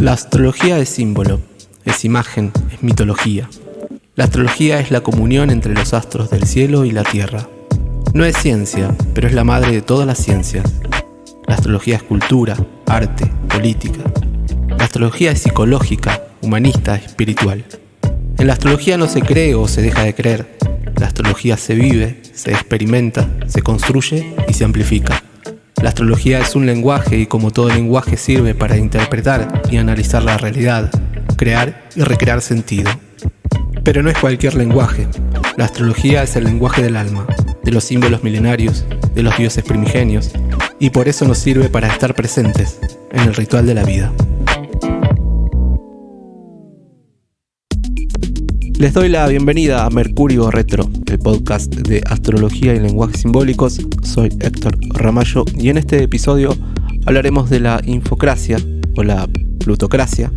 La astrología es símbolo, es imagen, es mitología. La astrología es la comunión entre los astros del cielo y la tierra. No es ciencia, pero es la madre de todas las ciencias. La astrología es cultura, arte, política. La astrología es psicológica, humanista, espiritual. En la astrología no se cree o se deja de creer. La astrología se vive, se experimenta, se construye y se amplifica. La astrología es un lenguaje y como todo lenguaje sirve para interpretar y analizar la realidad, crear y recrear sentido. Pero no es cualquier lenguaje. La astrología es el lenguaje del alma, de los símbolos milenarios, de los dioses primigenios, y por eso nos sirve para estar presentes en el ritual de la vida. Les doy la bienvenida a Mercurio Retro, el podcast de astrología y lenguajes simbólicos. Soy Héctor Ramallo y en este episodio hablaremos de la infocracia o la plutocracia,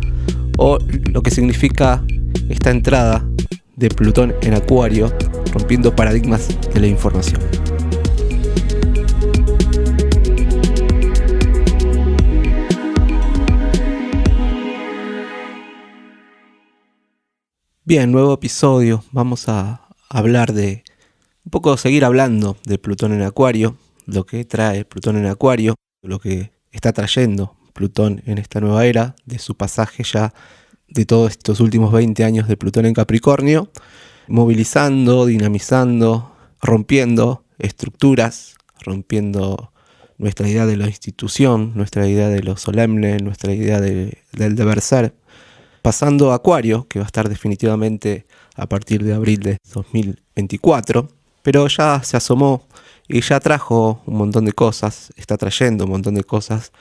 o lo que significa esta entrada de Plutón en Acuario, rompiendo paradigmas de la información. Bien, nuevo episodio. Vamos a hablar seguir hablando de Plutón en Acuario, lo que trae Plutón en Acuario, lo que está trayendo Plutón en esta nueva era, de su pasaje ya de todos estos últimos 20 años de Plutón en Capricornio, movilizando, dinamizando, rompiendo estructuras, rompiendo nuestra idea de la institución, nuestra idea de lo solemne, nuestra idea del deber ser, pasando a Acuario, que va a estar definitivamente a partir de abril de 2024, pero ya se asomó y ya trajo un montón de cosas, está trayendo un montón de cosas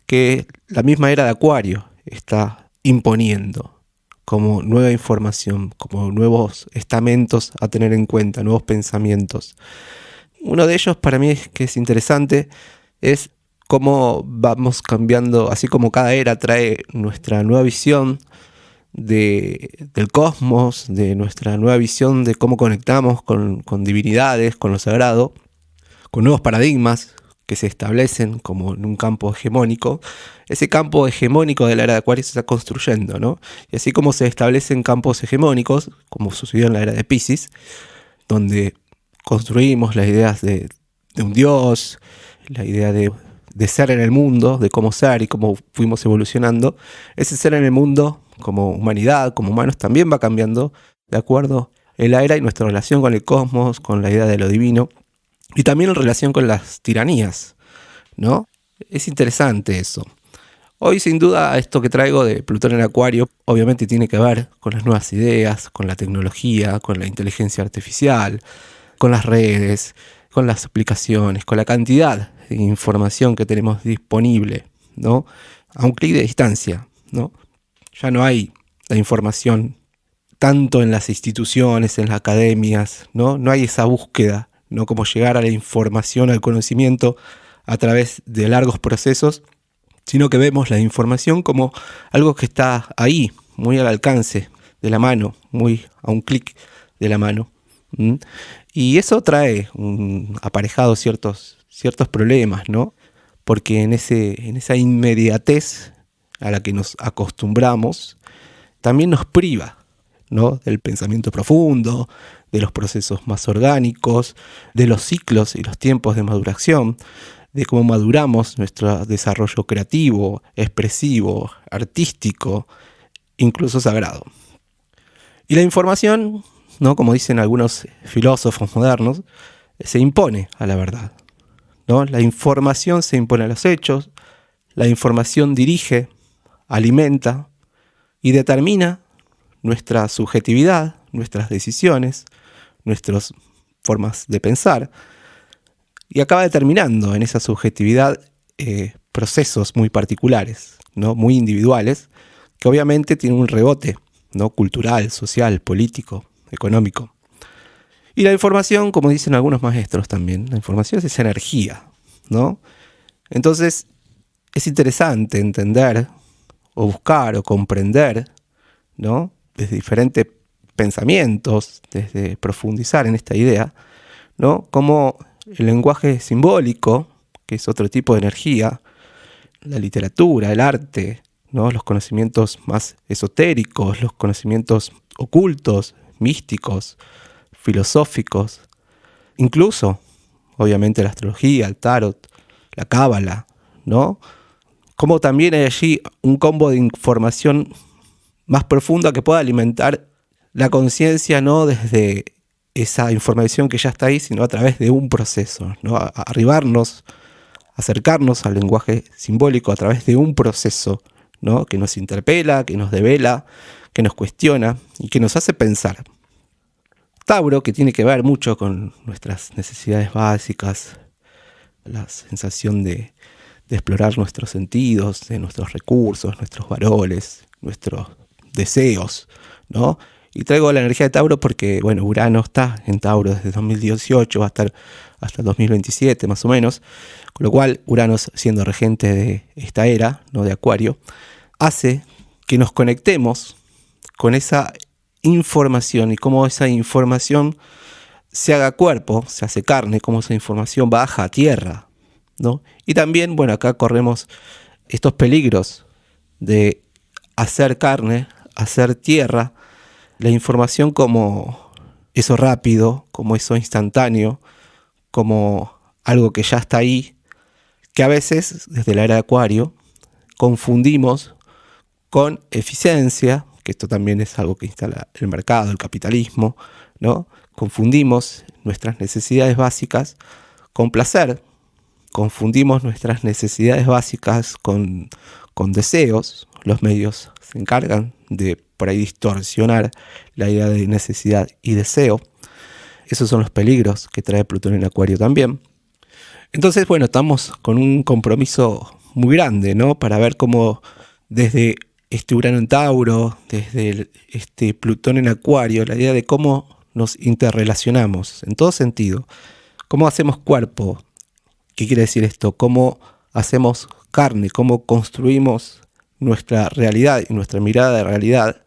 que la misma era de Acuario está imponiendo como nueva información, como nuevos estamentos a tener en cuenta, nuevos pensamientos. Uno de ellos para mí que es interesante es cómo vamos cambiando, así como cada era trae nuestra nueva visión del cosmos, de nuestra nueva visión de cómo conectamos con divinidades, con lo sagrado, con nuevos paradigmas que se establecen como en un campo hegemónico. Ese campo hegemónico de la era de Acuario se está construyendo, ¿no? Y así como se establecen campos hegemónicos, como sucedió en la era de Piscis, donde construimos las ideas de un dios, la idea de ser en el mundo, de cómo ser y cómo fuimos evolucionando, ese ser en el mundo como humanidad, como humanos, también va cambiando de acuerdo en la era y nuestra relación con el cosmos, con la idea de lo divino, y también en relación con las tiranías, ¿no? Es interesante eso. Hoy, sin duda, esto que traigo de Plutón en Acuario, obviamente tiene que ver con las nuevas ideas, con la tecnología, con la inteligencia artificial, con las redes, con las aplicaciones, con la cantidad de información que tenemos disponible, ¿no? A un clic de distancia, ¿no? Ya no hay la información tanto en las instituciones, en las academias, ¿no? No hay esa búsqueda, ¿no? Como llegar a la información, al conocimiento a través de largos procesos, sino que vemos la información como algo que está ahí, muy al alcance de la mano, muy a un clic de la mano. Y eso trae aparejado ciertos problemas, ¿no? Porque en esa inmediatez a la que nos acostumbramos, también nos priva, ¿no? Del pensamiento profundo, de los procesos más orgánicos, de los ciclos y los tiempos de maduración, de cómo maduramos nuestro desarrollo creativo, expresivo, artístico, incluso sagrado. Y la información, ¿no? Como dicen algunos filósofos modernos, se impone a la verdad, ¿no? La información se impone a los hechos, la información dirige, alimenta y determina nuestra subjetividad, nuestras decisiones, nuestras formas de pensar, y acaba determinando en esa subjetividad procesos muy particulares, ¿no? Muy individuales, que obviamente tienen un rebote, ¿no? Cultural, social, político, económico. Y la información, como dicen algunos maestros también, la información es energía, ¿no? Entonces es interesante entender o buscar o comprender, ¿no? Desde diferentes pensamientos, desde profundizar en esta idea, ¿no? Cómo el lenguaje simbólico, que es otro tipo de energía, la literatura, el arte, ¿no? Los conocimientos más esotéricos, los conocimientos ocultos, místicos, filosóficos, incluso, obviamente, la astrología, el tarot, la cábala, ¿no? Como también hay allí un combo de información más profunda que pueda alimentar la conciencia, no desde esa información que ya está ahí, sino a través de un proceso, ¿no? Arribarnos, acercarnos al lenguaje simbólico a través de un proceso, ¿no? Que nos interpela, que nos devela, que nos cuestiona y que nos hace pensar. Tauro, que tiene que ver mucho con nuestras necesidades básicas, la sensación de explorar nuestros sentidos, de nuestros recursos, nuestros valores, nuestros deseos, ¿no? Y traigo la energía de Tauro porque, bueno, Urano está en Tauro desde 2018, va a estar hasta 2027 más o menos, con lo cual Urano, siendo regente de esta era, ¿no? De Acuario, hace que nos conectemos con esa información y cómo esa información se haga cuerpo, se hace carne, cómo esa información baja a tierra, ¿no? Y también, bueno, acá corremos estos peligros de hacer carne, hacer tierra, la información como eso rápido, como eso instantáneo, como algo que ya está ahí, que a veces, desde la era de Acuario, confundimos con eficiencia, que esto también es algo que instala el mercado, el capitalismo, ¿no? Confundimos nuestras necesidades básicas con placer, confundimos nuestras necesidades básicas con deseos. Los medios se encargan de por ahí distorsionar la idea de necesidad y deseo. Esos son los peligros que trae Plutón en Acuario también. Entonces, bueno, estamos con un compromiso muy grande, ¿no? Para ver cómo desde este Urano en Tauro, desde este Plutón en Acuario, la idea de cómo nos interrelacionamos en todo sentido. ¿Cómo hacemos cuerpo? ¿Qué quiere decir esto? ¿Cómo hacemos carne? ¿Cómo construimos nuestra realidad y nuestra mirada de realidad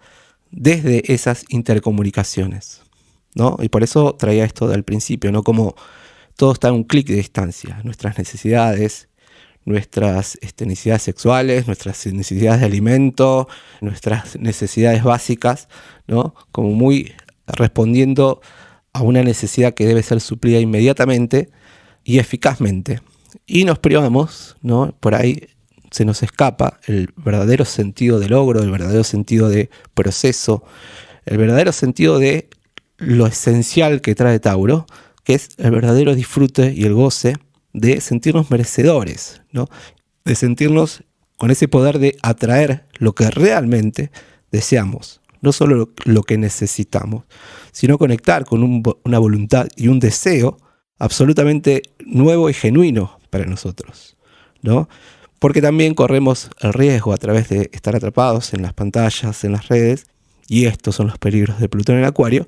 desde esas intercomunicaciones, ¿no? Y por eso traía esto del principio, ¿no? Como todo está a un clic de distancia. Nuestras necesidades, nuestras necesidades sexuales, nuestras necesidades de alimento, nuestras necesidades básicas, ¿no? Como muy respondiendo a una necesidad que debe ser suplida inmediatamente y eficazmente. Y nos privamos, ¿no? Por ahí se nos escapa el verdadero sentido de logro, el verdadero sentido de proceso, el verdadero sentido de lo esencial que trae Tauro, que es el verdadero disfrute y el goce de sentirnos merecedores, ¿no? De sentirnos con ese poder de atraer lo que realmente deseamos, no solo lo que necesitamos, sino conectar con una voluntad y un deseo absolutamente nuevo y genuino para nosotros, ¿no? Porque también corremos el riesgo a través de estar atrapados en las pantallas, en las redes, y estos son los peligros de Plutón en Acuario,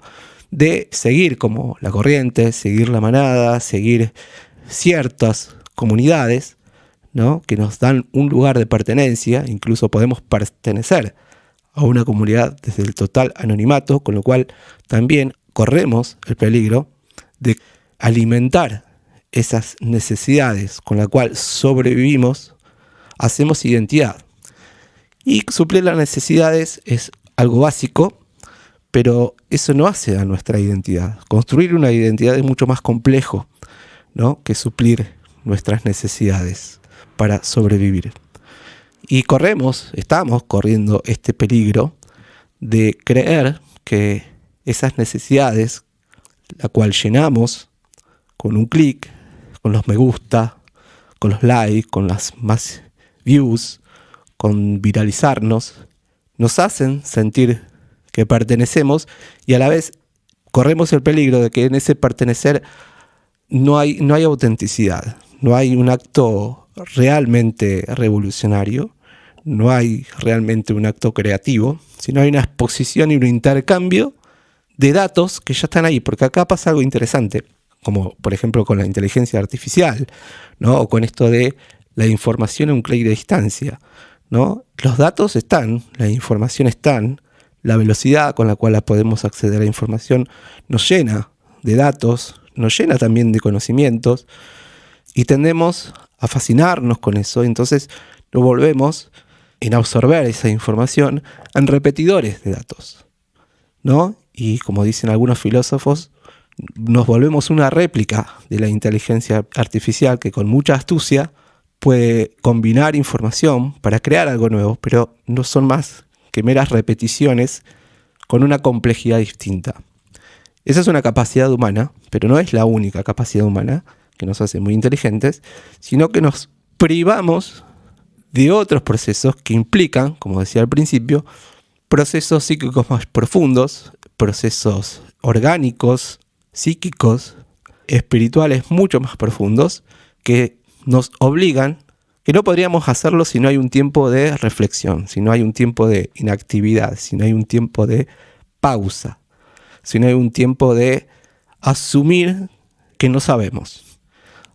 de seguir como la corriente, seguir la manada, seguir ciertas comunidades, ¿no? Que nos dan un lugar de pertenencia, incluso podemos pertenecer a una comunidad desde el total anonimato, con lo cual también corremos el peligro de alimentar esas necesidades con las cuales sobrevivimos, hacemos identidad. Y suplir las necesidades es algo básico, pero eso no hace a nuestra identidad. Construir una identidad es mucho más complejo, ¿no? Que suplir nuestras necesidades para sobrevivir. Y estamos corriendo este peligro de creer que esas necesidades, la cual llenamos con un clic, con los me gusta, con los likes, con las más views, con viralizarnos, nos hacen sentir que pertenecemos y a la vez corremos el peligro de que en ese pertenecer no hay autenticidad, no hay un acto realmente revolucionario, no hay realmente un acto creativo, sino hay una exposición y un intercambio de datos que ya están ahí, porque acá pasa algo interesante, como por ejemplo con la inteligencia artificial, ¿no? O con esto de la información a un clic de distancia, ¿no? Los datos están, la información están, la velocidad con la cual podemos acceder a la información nos llena de datos, nos llena también de conocimientos y tendemos a fascinarnos con eso. Entonces nos volvemos en absorber esa información en repetidores de datos, ¿no? Y como dicen algunos filósofos, nos volvemos una réplica de la inteligencia artificial que con mucha astucia puede combinar información para crear algo nuevo, pero no son más que meras repeticiones con una complejidad distinta. Esa es una capacidad humana, pero no es la única capacidad humana que nos hace muy inteligentes, sino que nos privamos de otros procesos que implican, como decía al principio, procesos psíquicos más profundos, procesos orgánicos, psíquicos, espirituales mucho más profundos, que nos obligan, que no podríamos hacerlo si no hay un tiempo de reflexión, si no hay un tiempo de inactividad, si no hay un tiempo de pausa, si no hay un tiempo de asumir que no sabemos,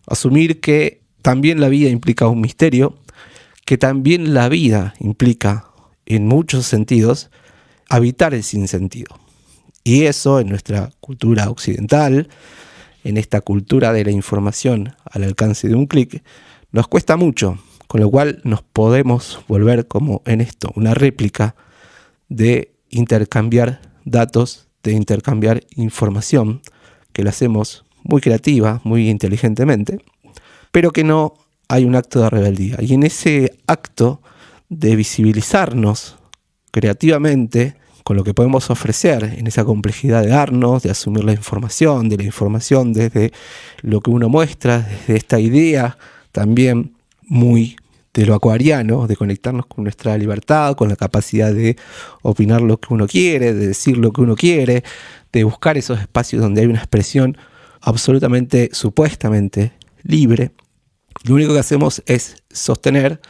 asumir que también la vida implica un misterio, que también la vida implica, en muchos sentidos, habitar el sinsentido. Y eso en nuestra cultura occidental, en esta cultura de la información al alcance de un clic, nos cuesta mucho, con lo cual nos podemos volver como en esto, una réplica de intercambiar datos, de intercambiar información, que lo hacemos muy creativa, muy inteligentemente, pero que no hay un acto de rebeldía. Y en ese acto de visibilizarnos creativamente con lo que podemos ofrecer en esa complejidad de darnos, de asumir la información, de la información desde lo que uno muestra, desde esta idea también muy de lo acuariano, de conectarnos con nuestra libertad, con la capacidad de opinar lo que uno quiere, de decir lo que uno quiere, de buscar esos espacios donde hay una expresión absolutamente, supuestamente libre. Lo único que hacemos es sostener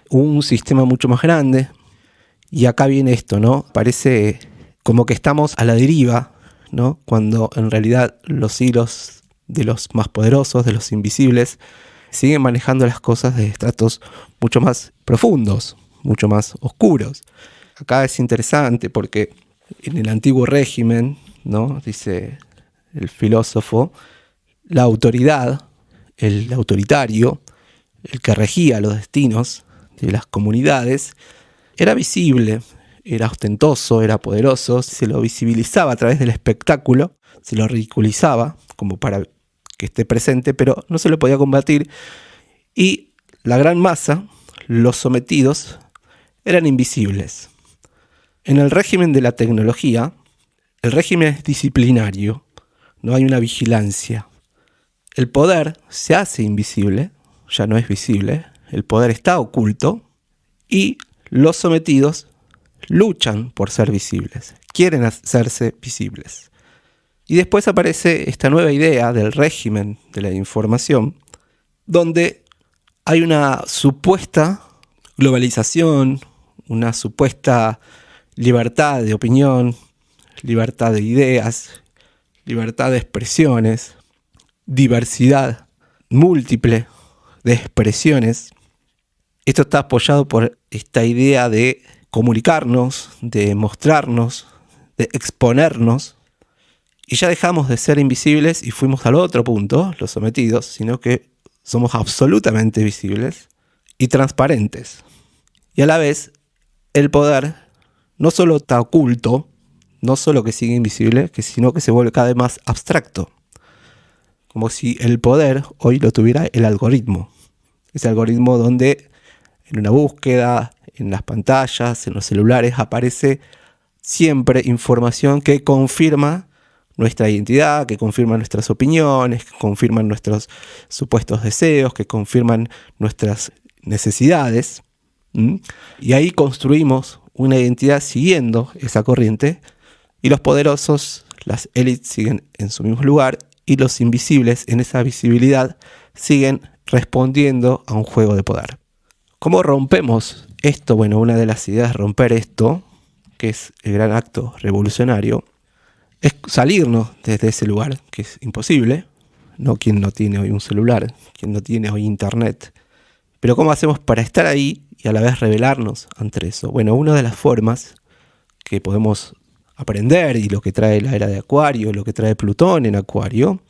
un sistema mucho más grande. Y acá viene esto, ¿no? Parece como que estamos a la deriva, ¿no? Cuando en realidad los hilos de los más poderosos, de los invisibles, siguen manejando las cosas de estratos mucho más profundos, mucho más oscuros. Acá es interesante porque en el antiguo régimen, ¿no? Dice el filósofo, la autoridad, el autoritario, el que regía los destinos de las comunidades, era visible, era ostentoso, era poderoso, se lo visibilizaba a través del espectáculo, se lo ridiculizaba como para que esté presente, pero no se lo podía combatir. Y la gran masa, los sometidos, eran invisibles. En el régimen de la tecnología, el régimen es disciplinario, no hay una vigilancia. El poder se hace invisible, ya no es visible, el poder está oculto y los sometidos luchan por ser visibles, quieren hacerse visibles. Y después aparece esta nueva idea del régimen de la información, donde hay una supuesta globalización, una supuesta libertad de opinión, libertad de ideas, libertad de expresiones, diversidad múltiple de expresiones. Esto está apoyado por esta idea de comunicarnos, de mostrarnos, de exponernos, y ya dejamos de ser invisibles y fuimos al otro punto, los sometidos, sino que somos absolutamente visibles y transparentes. Y a la vez, el poder no solo está oculto, no solo que sigue invisible, sino que se vuelve cada vez más abstracto. Como si el poder hoy lo tuviera el algoritmo. Ese algoritmo donde en una búsqueda, en las pantallas, en los celulares, aparece siempre información que confirma nuestra identidad, que confirma nuestras opiniones, que confirman nuestros supuestos deseos, que confirman nuestras necesidades. Y ahí construimos una identidad siguiendo esa corriente, y los poderosos, las élites, siguen en su mismo lugar, y los invisibles en esa visibilidad siguen respondiendo a un juego de poder. ¿Cómo rompemos esto? Bueno, una de las ideas de romper esto, que es el gran acto revolucionario, es salirnos desde ese lugar, que es imposible. No quien no tiene hoy un celular, quien no tiene hoy internet. Pero ¿cómo hacemos para estar ahí y a la vez rebelarnos ante eso? Bueno, una de las formas que podemos aprender, y lo que trae la era de Acuario, lo que trae Plutón en Acuario,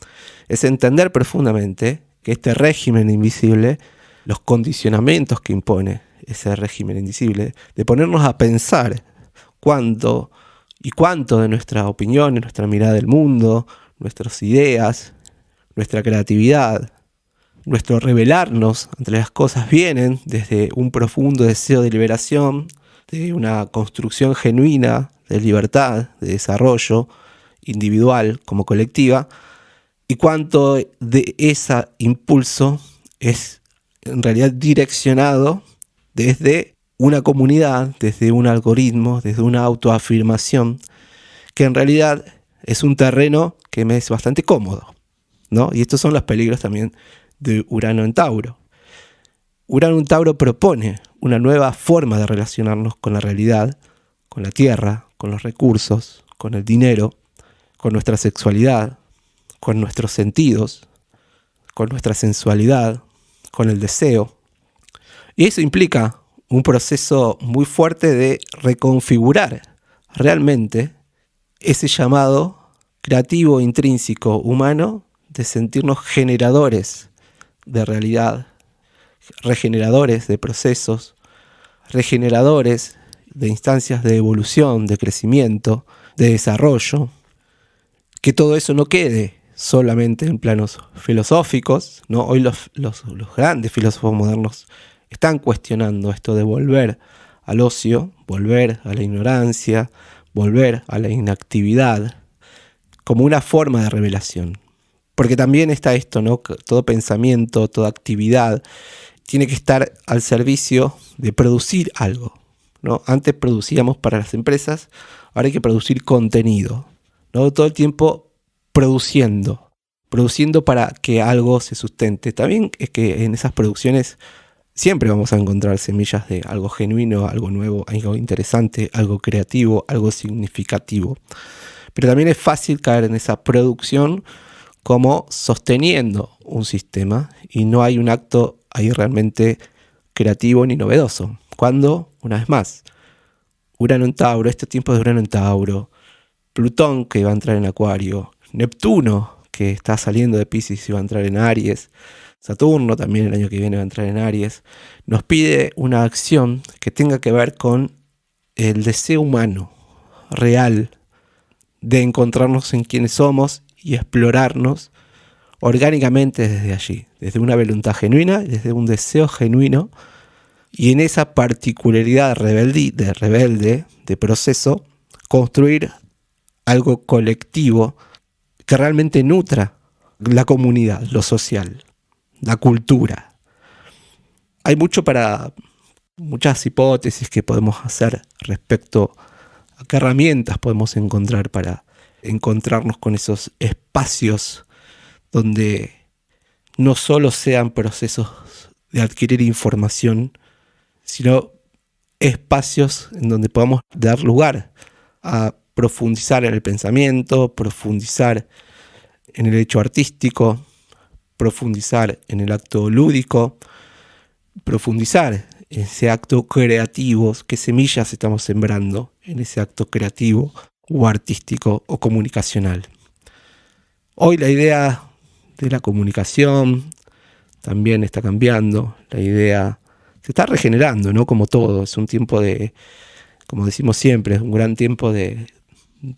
es entender profundamente que este régimen invisible, los condicionamientos que impone ese régimen invisible, de ponernos a pensar cuánto de nuestra opinión, nuestra mirada del mundo, nuestras ideas, nuestra creatividad, nuestro revelarnos ante las cosas vienen desde un profundo deseo de liberación, de una construcción genuina de libertad, de desarrollo individual como colectiva, y cuánto de ese impulso es en realidad direccionado desde una comunidad, desde un algoritmo, desde una autoafirmación, que en realidad es un terreno que me es bastante cómodo, ¿no? Y estos son los peligros también de Urano en Tauro. Urano en Tauro propone una nueva forma de relacionarnos con la realidad, con la tierra, con los recursos, con el dinero, con nuestra sexualidad, con nuestros sentidos, con nuestra sensualidad, con el deseo. Y eso implica un proceso muy fuerte de reconfigurar realmente ese llamado creativo intrínseco humano de sentirnos generadores de realidad, regeneradores de procesos, regeneradores de instancias de evolución, de crecimiento, de desarrollo, que todo eso no quede solamente en planos filosóficos, ¿no? Hoy los grandes filósofos modernos están cuestionando esto de volver al ocio, volver a la ignorancia, volver a la inactividad, como una forma de revelación. Porque también está esto, ¿no? Todo pensamiento, toda actividad tiene que estar al servicio de producir algo, ¿no? Antes producíamos para las empresas, ahora hay que producir contenido, ¿no? Todo el tiempo produciendo para que algo se sustente. También es que en esas producciones siempre vamos a encontrar semillas de algo genuino, algo nuevo, algo interesante, algo creativo, algo significativo. Pero también es fácil caer en esa producción como sosteniendo un sistema y no hay un acto ahí realmente creativo ni novedoso. Cuando, una vez más, Urano en Tauro, este tiempo de Urano en Tauro, Plutón que va a entrar en Acuario, Neptuno que está saliendo de Piscis y va a entrar en Aries, Saturno también el año que viene va a entrar en Aries, nos pide una acción que tenga que ver con el deseo humano real de encontrarnos en quienes somos y explorarnos orgánicamente desde allí, desde una voluntad genuina, desde un deseo genuino, y en esa particularidad rebelde de proceso, construir algo colectivo que realmente nutra la comunidad, lo social, la cultura. Hay muchas hipótesis que podemos hacer respecto a qué herramientas podemos encontrar para encontrarnos con esos espacios donde no solo sean procesos de adquirir información, sino espacios en donde podamos dar lugar a profundizar en el pensamiento, profundizar en el hecho artístico, profundizar en el acto lúdico, profundizar en ese acto creativo, qué semillas estamos sembrando en ese acto creativo o artístico o comunicacional. Hoy la idea de la comunicación también está cambiando, la idea se está regenerando, ¿no? Como todo, es un tiempo de, como decimos siempre, es un gran tiempo de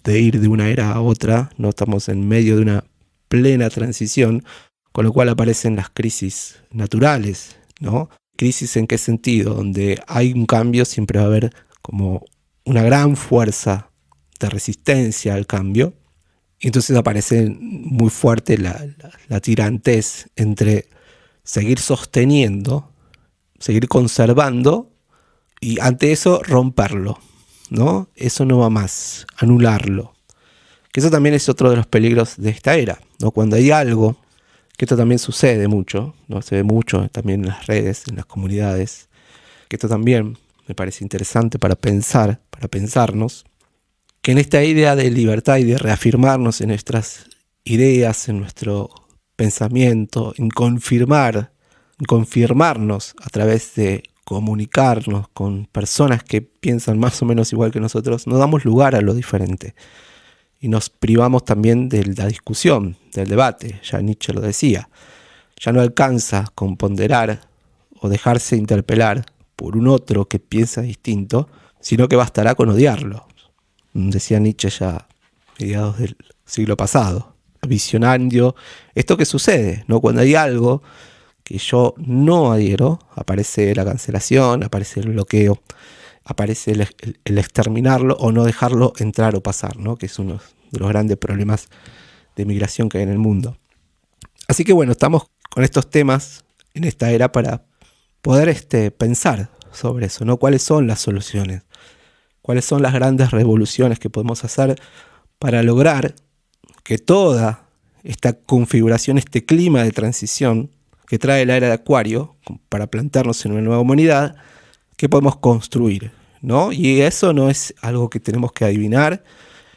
ir de una era a otra, no estamos en medio de una plena transición, con lo cual aparecen las crisis naturales, ¿no? ¿Crisis en qué sentido? Donde hay un cambio siempre va a haber como una gran fuerza de resistencia al cambio, y entonces aparece muy fuerte la tirantez entre seguir sosteniendo, seguir conservando, y ante eso romperlo, ¿no? Eso no va más, anularlo. Que eso también es otro de los peligros de esta era, ¿no? Cuando hay algo, que esto también sucede mucho, ¿no? Se ve mucho también en las redes, en las comunidades, que esto también me parece interesante para pensar, para pensarnos, que en esta idea de libertad y de reafirmarnos en nuestras ideas, en nuestro pensamiento, en confirmarnos a través de comunicarnos con personas que piensan más o menos igual que nosotros, no damos lugar a lo diferente. Y nos privamos también de la discusión, del debate. Ya Nietzsche lo decía. Ya no alcanza con ponderar o dejarse interpelar por un otro que piensa distinto, sino que bastará con odiarlo. Decía Nietzsche ya a mediados del siglo pasado. Visionario, esto que sucede, ¿no? Cuando hay algo que yo no adhiero, aparece la cancelación, aparece el bloqueo, aparece el exterminarlo o no dejarlo entrar o pasar, ¿no? Que es uno de los grandes problemas de migración que hay en el mundo. Así que bueno, estamos con estos temas en esta era para poder pensar sobre eso, ¿no? ¿Cuáles son las soluciones? ¿Cuáles son las grandes revoluciones que podemos hacer para lograr que toda esta configuración, este clima de transición que trae la era de Acuario, para plantarnos en una nueva humanidad, que podemos construir, ¿no? Y eso no es algo que tenemos que adivinar,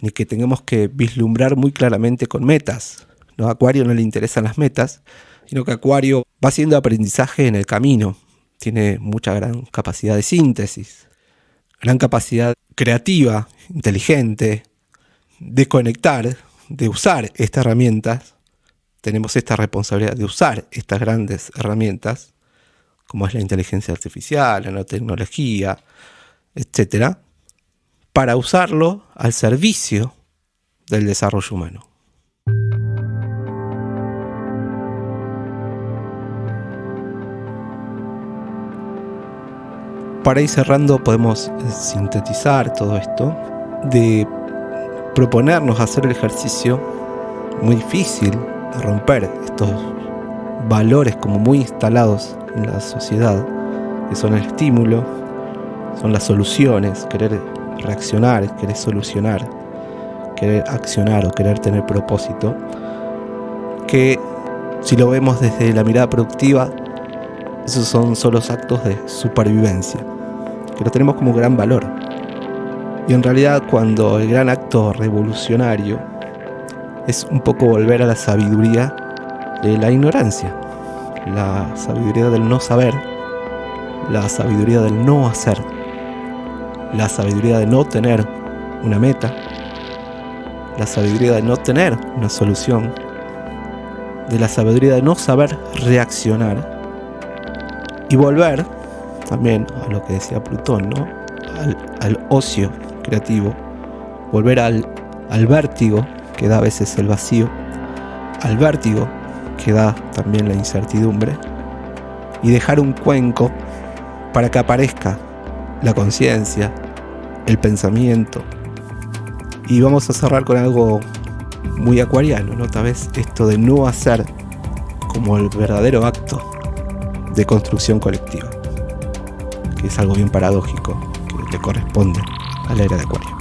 ni que tengamos que vislumbrar muy claramente con metas, ¿no? A Acuario no le interesan las metas, sino que Acuario va haciendo aprendizaje en el camino. Tiene mucha gran capacidad de síntesis, gran capacidad creativa, inteligente, de conectar, de usar estas herramientas. Tenemos esta responsabilidad de usar estas grandes herramientas, como es la inteligencia artificial, la nanotecnología, etc., para usarlo al servicio del desarrollo humano. Para ir cerrando, podemos sintetizar todo esto de proponernos hacer el ejercicio muy difícil de romper estos valores como muy instalados en la sociedad, que son el estímulo, son las soluciones, querer reaccionar, querer solucionar, querer accionar o querer tener propósito, que si lo vemos desde la mirada productiva, esos son solo actos de supervivencia, que lo tenemos como gran valor. Y en realidad cuando el gran acto revolucionario es un poco volver a la sabiduría de la ignorancia, la sabiduría del no saber, la sabiduría del no hacer, la sabiduría de no tener una meta, la sabiduría de no tener una solución, de la sabiduría de no saber reaccionar y volver también a lo que decía Plutón, ¿no? al ocio creativo, volver al vértigo que da a veces el vacío, al vértigo que da también la incertidumbre, y dejar un cuenco para que aparezca la conciencia, el pensamiento. Y vamos a cerrar con algo muy acuariano, ¿no? Tal vez esto de no hacer como el verdadero acto de construcción colectiva, que es algo bien paradójico, que le corresponde a la era de Acuario.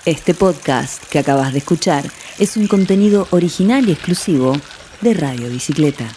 Este podcast que acabas de escuchar es un contenido original y exclusivo de Radio Bicicleta.